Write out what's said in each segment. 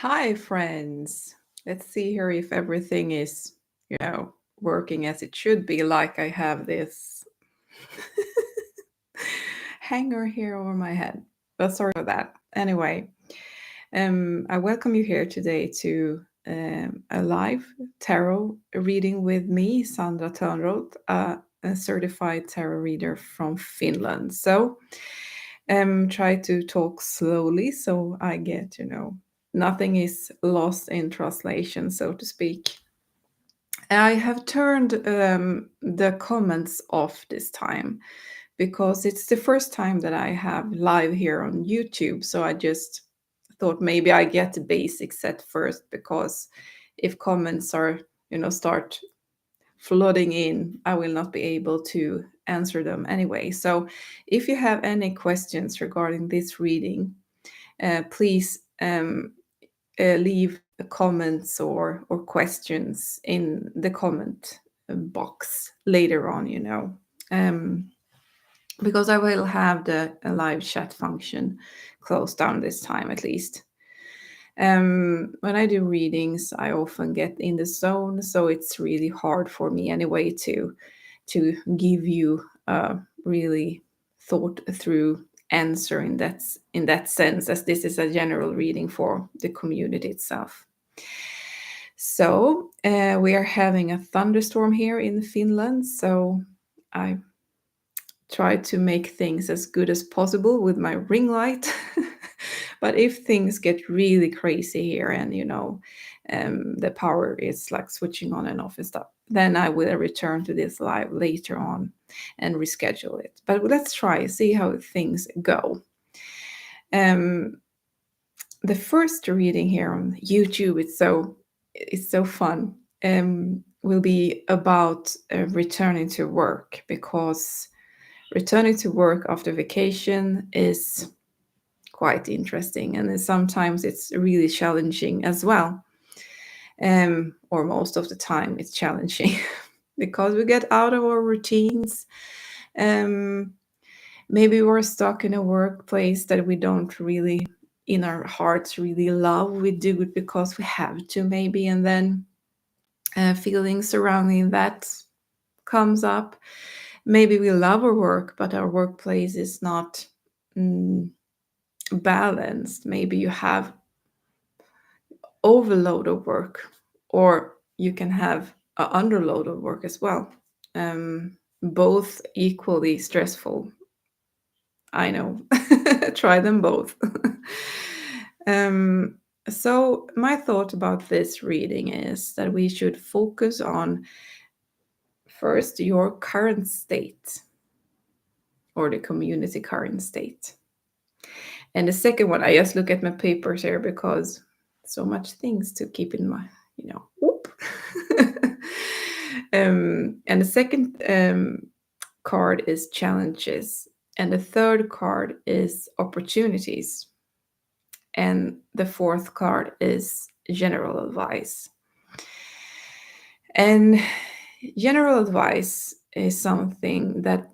Hi, friends. Let's see here if everything is, working as it should be. Like I have this hanger here over my head. But sorry for that. Anyway, I welcome you here today to a live tarot reading with me, Sandra Törnroth, a certified tarot reader from Finland. So, try to talk slowly so I get, nothing is lost in translation, so to speak. I have turned the comments off this time because it's the first time that I have live here on YouTube. So I just thought maybe I get the basics set first, because if comments are, start flooding in, I will not be able to answer them anyway. So if you have any questions regarding this reading, please leave comments or questions in the comment box later on, um, because I will have the live chat function closed down this time at least. When I do readings, I often get in the zone, so it's really hard for me anyway to give you a really thought through answer in that sense, as this is a general reading for the community itself. So we are having a thunderstorm here in Finland, so I try to make things as good as possible with my ring light. But if things get really crazy here and the power is like switching on and off and stuff, then I will return to this live later on and reschedule it. But let's try, see how things go. The first reading here on YouTube, it's so fun. Will be about returning to work, because returning to work after vacation is quite interesting, and then sometimes it's really challenging as well. Or most of the time it's challenging because we get out of our routines. Um, Maybe we're stuck in a workplace that we don't really, in our hearts, really love. We do it because we have to, maybe, and then feelings surrounding that comes up. Maybe we love our work, but our workplace is not mm, balanced. Maybe you have overload of work, or you can have a underload of work as well. Both equally stressful. I know. Try them both. um, so my thought about this reading is that we should focus on first your current state, or the community current state. And the second one, I just look at my papers here because so much things to keep in mind, Whoop. And the second card is challenges, and the third card is opportunities, and the fourth card is general advice. And general advice is something that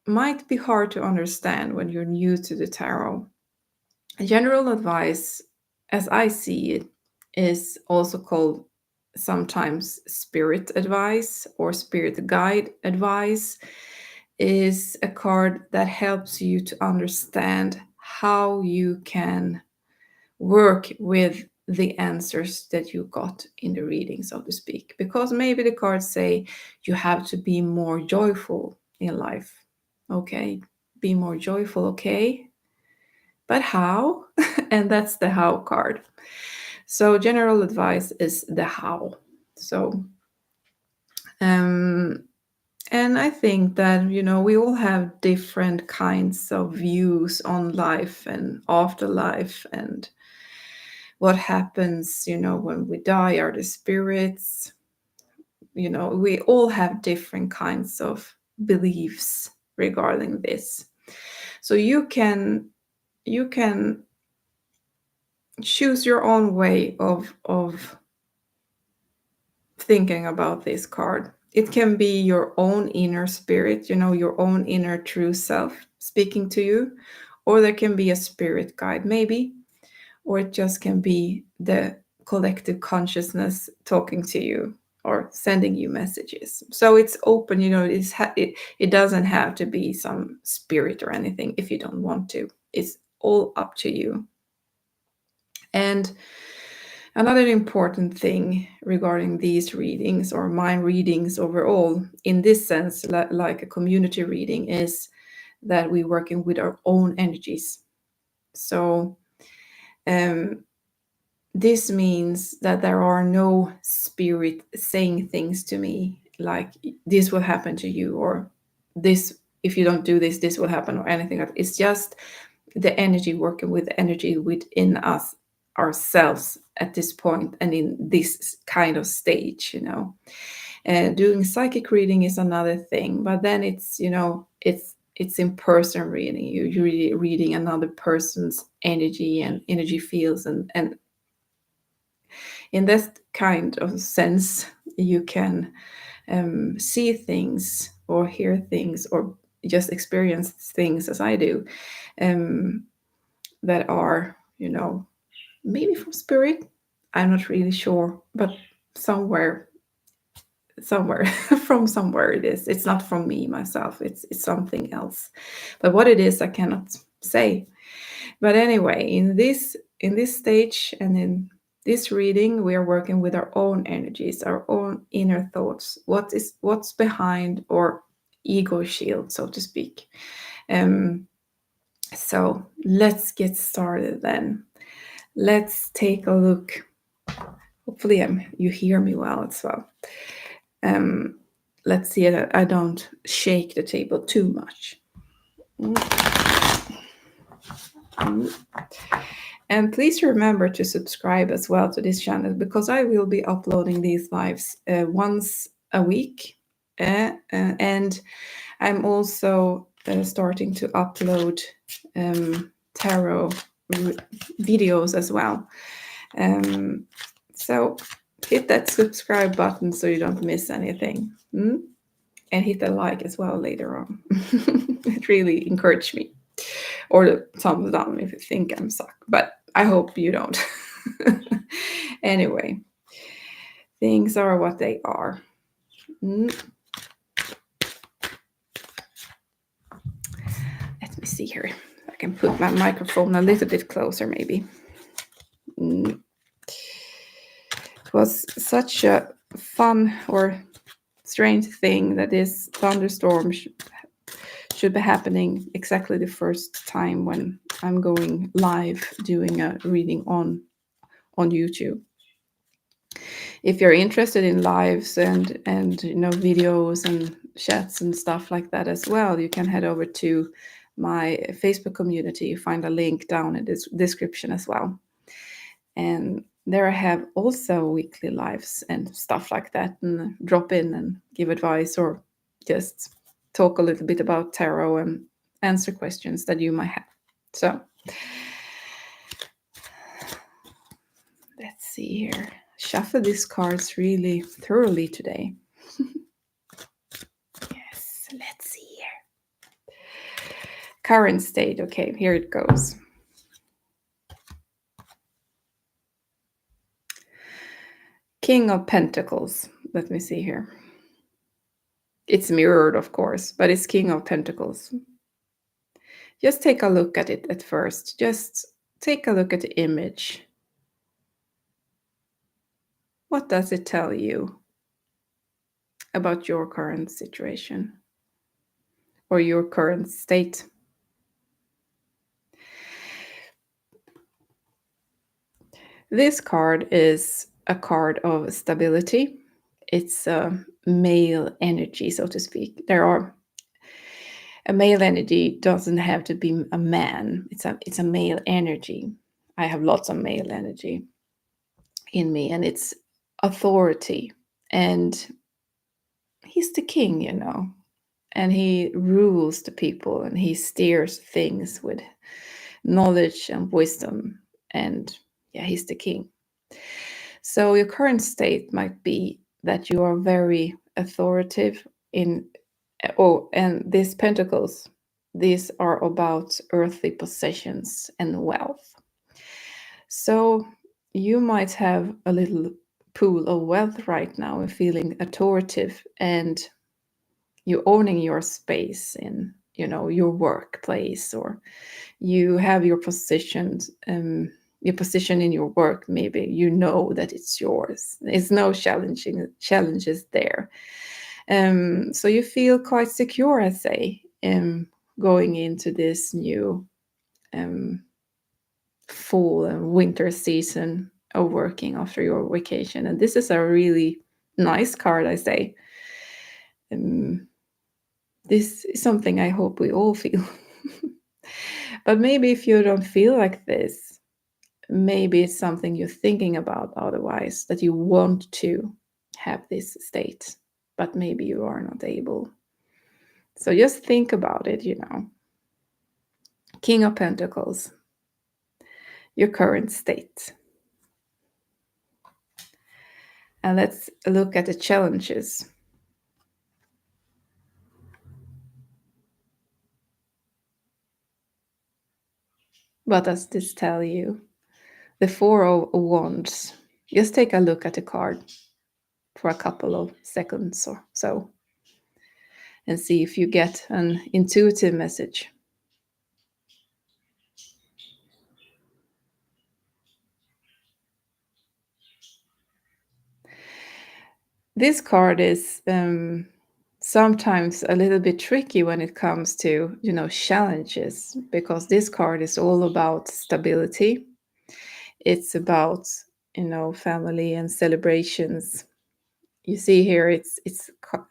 might be hard to understand when you're new to the tarot. General advice, as I see it, is also called sometimes spirit advice or spirit guide advice. Is a card that helps you to understand how you can work with the answers that you got in the reading, so to speak. Because maybe the cards say you have to be more joyful in life. Okay, be more joyful, okay? But how? And that's the how card. So general advice is the how. So and I think that we all have different kinds of views on life and afterlife, and what happens when we die. Are the spirits? We all have different kinds of beliefs regarding this. So you can choose your own way of thinking about this card. It can be your own inner spirit, your own inner true self speaking to you, or there can be a spirit guide maybe, or it just can be the collective consciousness talking to you or sending you messages. So it's open, it doesn't have to be some spirit or anything if you don't want to. It's all up to you. And another important thing regarding these readings, or mind readings overall, in this sense, like a community reading, is that we're working with our own energies. So this means that there are no spirit saying things to me like this will happen to you, or this, if you don't do this, this will happen, or anything like that. It's just the energy working with the energy within us ourselves at this point and in this kind of stage. Doing psychic reading is another thing, but then it's in person reading. You're really reading another person's energy and energy fields, and in that kind of sense you can see things or hear things or just experience things, as I do, that are maybe from spirit. I'm not really sure, but somewhere from somewhere it is. It's not from me myself, it's something else, but what it is I cannot say. But anyway, in this stage and in this reading, we are working with our own energies, our own inner thoughts, what's behind our ego shield, so to speak. So let's get started then. Let's take a look. Hopefully you hear me well as well. Let's see that I don't shake the table too much. And please remember to subscribe as well to this channel, because I will be uploading these lives once a week. And I'm also starting to upload tarot videos as well. So hit that subscribe button so you don't miss anything. And hit the like as well later on. It really encouraged me. Or the thumbs down if you think I'm suck. But I hope you don't. Anyway, things are what they are. Let me see here. I can put my microphone a little bit closer maybe. It was such a fun or strange thing that this thunderstorm should be happening exactly the first time when I'm going live doing a reading on YouTube. If you're interested in lives and videos and chats and stuff like that as well, you can head over to my Facebook community. You find a link down in this description as well. And there I have also weekly lives and stuff like that, and drop in and give advice or just talk a little bit about tarot and answer questions that you might have. So let's see here. Shuffle these cards really thoroughly today. Yes, let's see here. Current state. Okay, here it goes. King of Pentacles. Let me see here. It's mirrored, of course, but it's King of Pentacles. Just take a look at it at first. Just take a look at the image. What does it tell you about your current situation or your current state? This card is a card of stability. It's a male energy, so to speak. A male energy doesn't have to be a man. It's a male energy. I have lots of male energy in me, and it's authority. And he's the king, and he rules the people, and he steers things with knowledge and wisdom. And yeah, he's the king. So your current state might be that you are very authoritative and these pentacles, these are about earthly possessions and wealth. So you might have a little pool of wealth right now and feeling authoritative, and you owning your space in, your workplace, or you have your position in your work. Maybe you know that it's yours. There's no challenges there. So you feel quite secure, I say, going into this new um, fall and winter season of working after your vacation. And this is a really nice card, I say. Um, this is something I hope we all feel. But maybe if you don't feel like this, maybe it's something you're thinking about otherwise, that you want to have this state, but maybe you are not able. So just think about it. King of Pentacles, your current state. And let's look at the challenges. What does this tell you? The Four of Wands. Just take a look at the card for a couple of seconds or so and see if you get an intuitive message. This card is sometimes a little bit tricky when it comes to, challenges, because this card is all about stability. It's about, family and celebrations. You see here, it's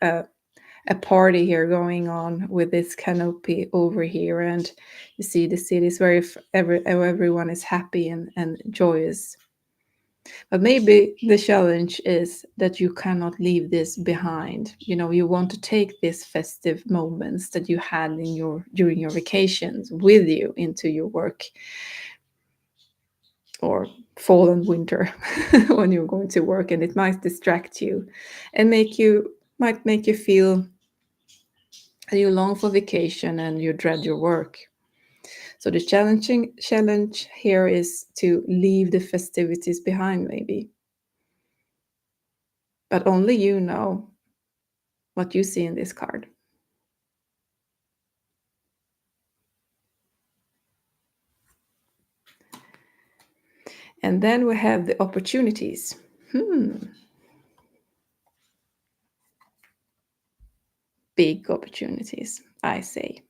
a party here going on with this canopy over here, and you see the city is everyone is happy and joyous. But maybe the challenge is that you cannot leave this behind. You want to take these festive moments that you had during your vacations with you into your work, or fall and winter when you're going to work, and it might distract you and might make you feel that you long for vacation and you dread your work. So the challenge here is to leave the festivities behind, maybe. But only you know what you see in this card. And then we have the opportunities. Big opportunities, I say.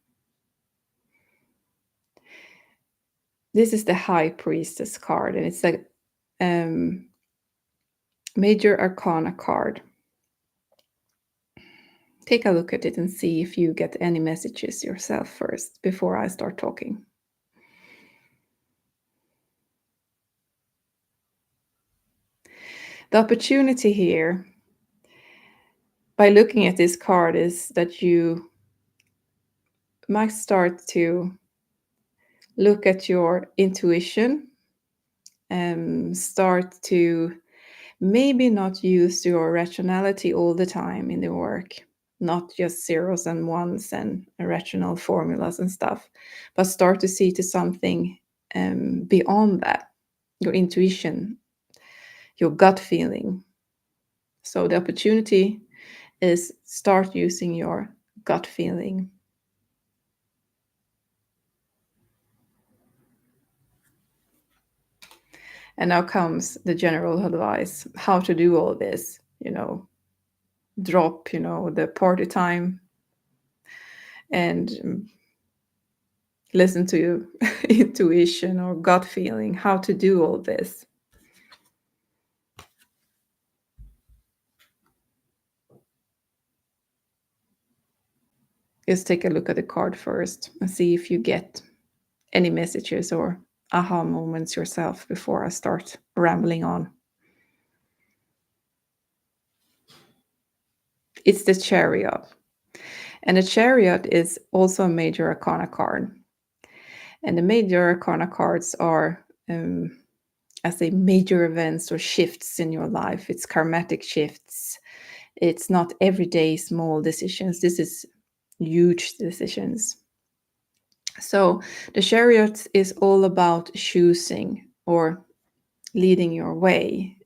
This is the High Priestess card, and it's a Major Arcana card. Take a look at it and see if you get any messages yourself first before I start talking. The opportunity here, by looking at this card, is that you might start to look at your intuition and start to maybe not use your rationality all the time in the work, not just zeros and ones and irrational formulas and stuff, but start to see to something beyond that, your intuition, your gut feeling. So the opportunity is start using your gut feeling. And now comes the general advice, how to do all this, drop, the party time and listen to your intuition or gut feeling, how to do all this. Just take a look at the card first and see if you get any messages or aha moments yourself before I start rambling on. It's the Chariot. And the Chariot is also a Major Arcana card. And the Major Arcana cards are, as a major events or shifts in your life. It's karmatic shifts. It's not everyday small decisions. This is huge decisions. So the Chariot is all about choosing, or leading your way.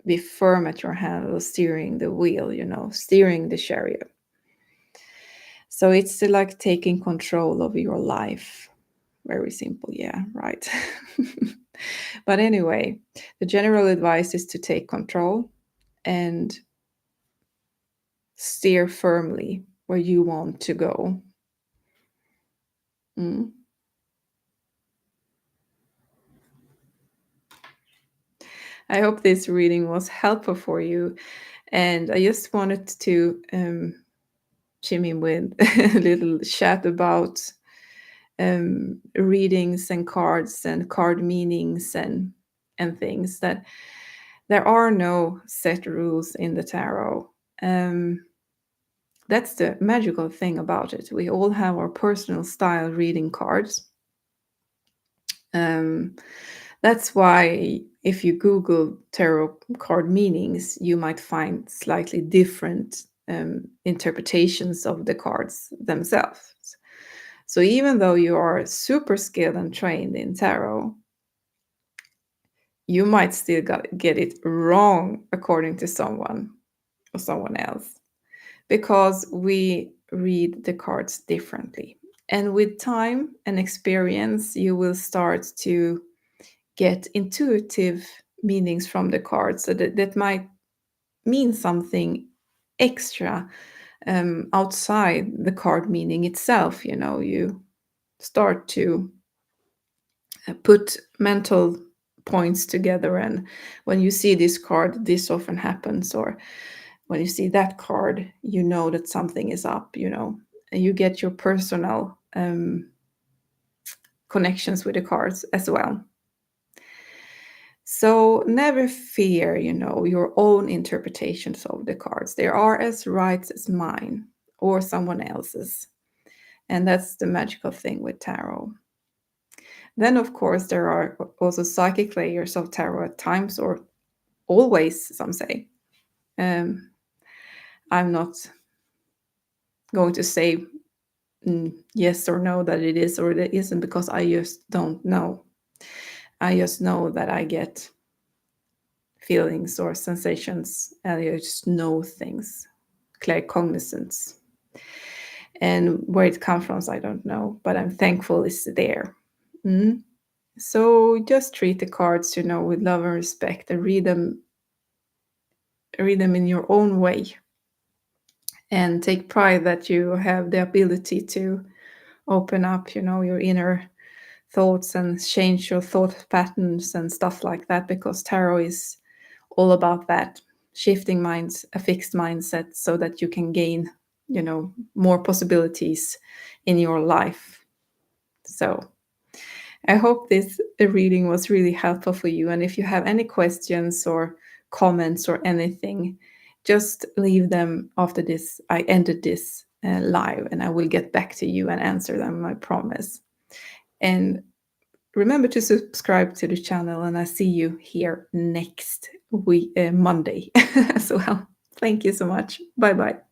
Be firm at your handle, steering the wheel, steering the chariot. So it's like taking control of your life. Very simple, yeah, right. But anyway, the general advice is to take control and steer firmly where you want to go. Mm. I hope this reading was helpful for you. And I just wanted to chime in with a little chat about readings and cards and card meanings and things. That there are no set rules in the tarot. That's the magical thing about it. We all have our personal style reading cards. That's why if you Google tarot card meanings, you might find slightly different interpretations of the cards themselves. So even though you are super skilled and trained in tarot, you might still get it wrong according to someone or someone else, because we read the cards differently. And with time and experience, you will start to get intuitive meanings from the cards, so that might mean something extra outside the card meaning itself. You start to put mental points together, and when you see this card, this often happens, or when you see that card, you know that something is up, and you get your personal connections with the cards as well. So never fear, your own interpretations of the cards. They are as right as mine or someone else's. And that's the magical thing with tarot. Then, of course, there are also psychic layers of tarot at times, or always, some say. I'm not going to say yes or no that it is or it isn't, because I just don't know. I just know that I get feelings or sensations, and I just know things, claircognizance. And where it comes from, I don't know, but I'm thankful it's there. So just treat the cards, with love and respect, and read them in your own way. And take pride that you have the ability to open up, your inner thoughts and change your thought patterns and stuff like that, because tarot is all about that, shifting minds, a fixed mindset, so that you can gain, more possibilities in your life. So I hope this reading was really helpful for you. And if you have any questions or comments or anything, just leave them after this. I ended this live, and I will get back to you and answer them, I promise. And remember to subscribe to the channel, and I see you here next week, Monday as well. Thank you so much. Bye bye.